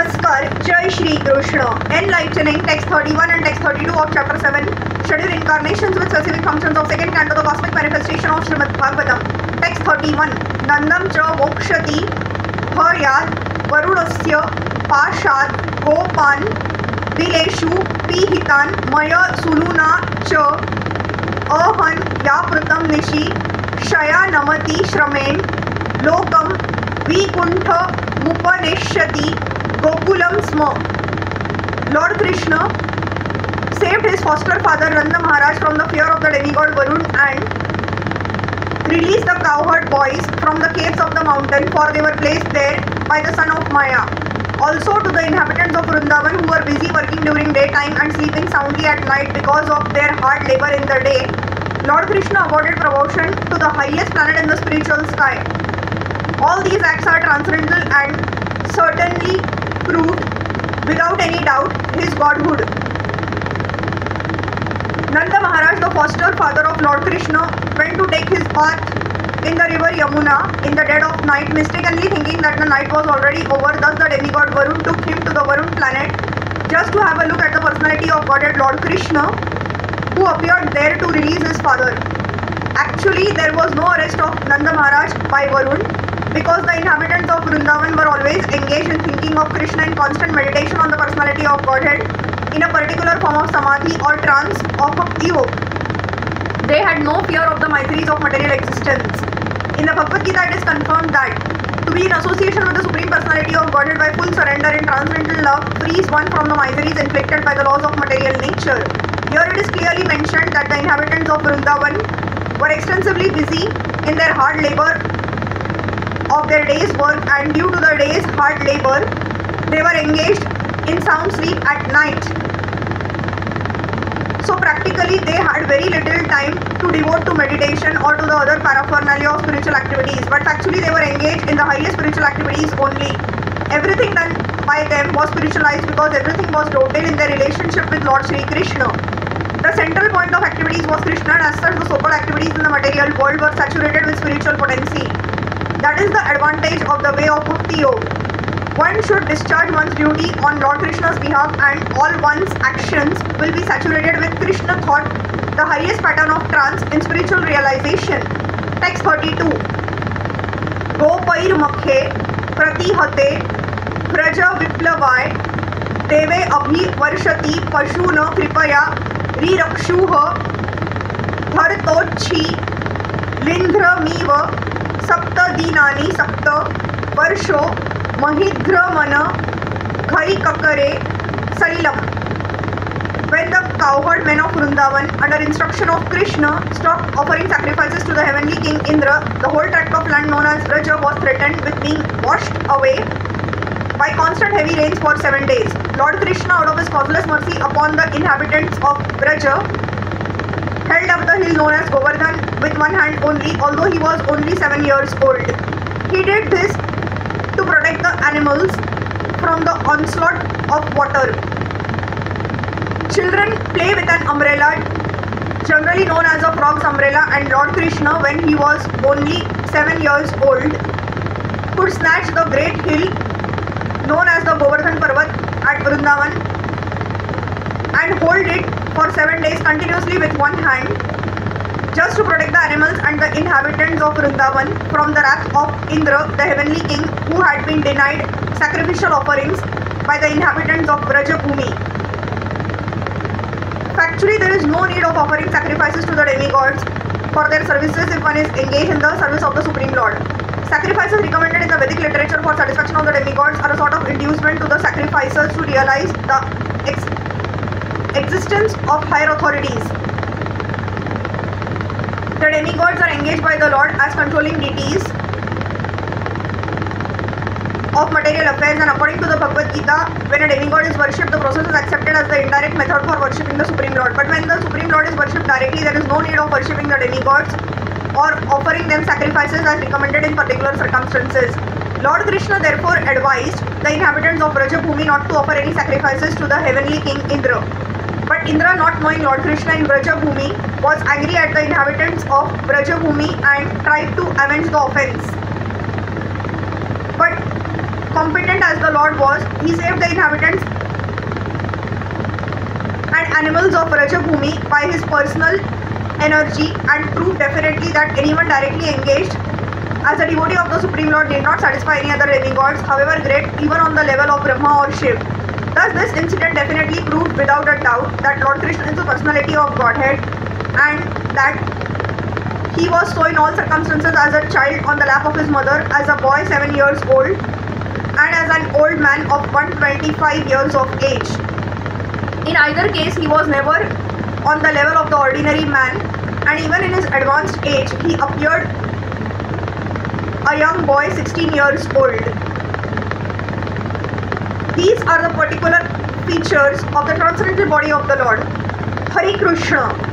Namaskar, Jai Shri Krishna. Enlightening text 31 and text 32 of chapter 7, Scheduled Incarnations with specific functions of second canto, the cosmic manifestation of Srimad Bhagavatam. Text 31. Nandam cha mokshati Hare varunasya pashat gopan dileshu pihitan maya sununa cha ahan yaprutam nishi shaya namati shramen lokam vikuntha mupaneshyati gokulam sma. Lord Krishna saved his foster father Nanda Maharaj from the fear of the demigod Varun and released the cowherd boys from the caves of the mountain, for they were placed there by the son of Maya. Also to the inhabitants of Vrindavan who were busy working during daytime and sleeping soundly at night because of their hard labor in the day, Lord Krishna awarded promotion to the highest planet in the spiritual sky. All these acts are transcendental and certainly proved without any doubt his godhood. Nanda Maharaj, the foster father of Lord Krishna, went to take his bath in the river Yamuna in the dead of night, mistakenly thinking that the night was already over. Thus the demigod Varun took him to the Varun planet just to have a look at the personality of Godhead Lord Krishna, who appeared there to release his father. Actually, there was no arrest of Nanda Maharaj by Varun, because the inhabitants of Vrindavan were always engaged in thinking of Krishna in constant meditation on the personality of Godhead in a particular form of samadhi or trance of bhakti yoga. They had no fear of the miseries of material existence. In the Bhagavad Gita, it is confirmed that to be in association with the Supreme Personality of Godhead by full surrender in transcendental love frees one from the miseries inflicted by the laws of material nature. Here it is clearly mentioned that the inhabitants of Vrindavan were extensively busy in their hard labor of their day's work, and due to the day's hard labor, they were engaged in sound sleep at night. So practically they had very little time to devote to meditation or to the other paraphernalia of spiritual activities, but actually they were engaged in the highest spiritual activities only. Everything done by them was spiritualized because everything was total in their relationship with Lord Shri Krishna. The central point of activities was Krishna, and as such the so-called activities in the material world were saturated with spiritual potency. That is the advantage of the way of bhakti yoga. One should discharge one's duty on Lord Krishna's behalf, and all one's actions will be saturated with Krishna thought, the highest pattern of trance in spiritual realization. Text 32. Gopair makhe pratihate praja viplavay deve abhi varshati pashuna kripaya rirakshuha dhartochi lindhramiva sapta dinani sapta varsho mahidramana ghai kakare salilam. When the cowherd men of Vrindavan, under instruction of Krishna, stopped offering sacrifices to the heavenly king Indra, the whole tract of land known as Vraja was threatened with being washed away by constant heavy rains for 7 days. Lord Krishna, out of his causeless mercy upon the inhabitants of Vraja, held up the hill known as Govardhan with one hand only, although he was only 7 years old. He did this to protect the animals from the onslaught of water. Children play with an umbrella, generally known as a frog's umbrella, and Lord Krishna, when he was only 7 years old, could snatch the great hill known as the Govardhan Parvat at Vrindavan and hold it for 7 days continuously with one hand, just to protect the animals and the inhabitants of Vrindavan from the wrath of Indra, the heavenly king, who had been denied sacrificial offerings by the inhabitants of Vrajabhumi. Factually, there is no need of offering sacrifices to the demigods for their services if one is engaged in the service of the Supreme Lord. Sacrifices recommended in the Vedic literature for satisfaction of the demigods are a sort of inducement to the sacrificers to realize the existence of higher authorities. The demigods are engaged by the Lord as controlling deities of material affairs, and according to the Bhagavad Gita, when a demigod is worshipped, the process is accepted as the indirect method for worshipping the Supreme Lord. But when the Supreme Lord is worshipped directly, there is no need of worshipping the demigods or offering them sacrifices as recommended in particular circumstances. Lord Krishna therefore advised the inhabitants of Vrajabhumi not to offer any sacrifices to the heavenly king Indra. But Indra, not knowing Lord Krishna in Vrajabhumi, was angry at the inhabitants of Vrajabhumi and tried to avenge the offence. But competent as the Lord was, he saved the inhabitants and animals of Rajabhumi by his personal energy and proved definitely that anyone directly engaged as a devotee of the Supreme Lord did not satisfy any other demigods, however great, even on the level of Brahma or Shiv. Thus, this incident definitely proved without a doubt that Lord Krishna is the personality of Godhead and that he was so in all circumstances as a child on the lap of his mother, as a boy 7 years old, and as an old man of 125 years of age. In either case, he was never on the level of the ordinary man, and even in his advanced age, he appeared a young boy 16 years old. These are the particular features of the transcendental body of the Lord. Hare Krishna.